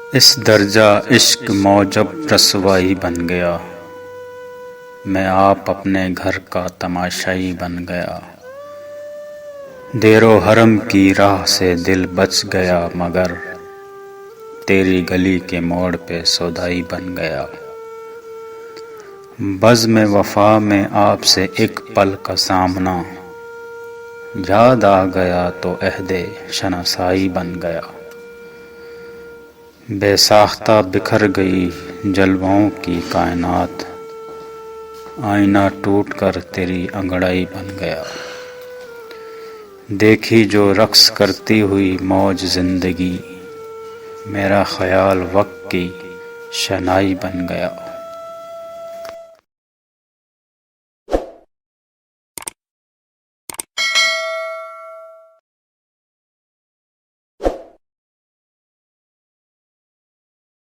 इस दर्जा इश्क मौजब रसवाई बन गया, मैं आप अपने घर का तमाशाई बन गया। देरो हरम की राह से दिल बच गया, मगर तेरी गली के मोड़ पे सौदाई बन गया। बज़्म वफ़ा में आपसे एक पल का सामना, याद आ गया तो अहदे शनासाई बन गया। बेसाख्ता बिखर गई जलवों की कायनात, आईना टूट कर तेरी अंगड़ाई बन गया। देखी जो रक्स करती हुई मौज जिंदगी, मेरा ख्याल वक्त की शनाई बन गया।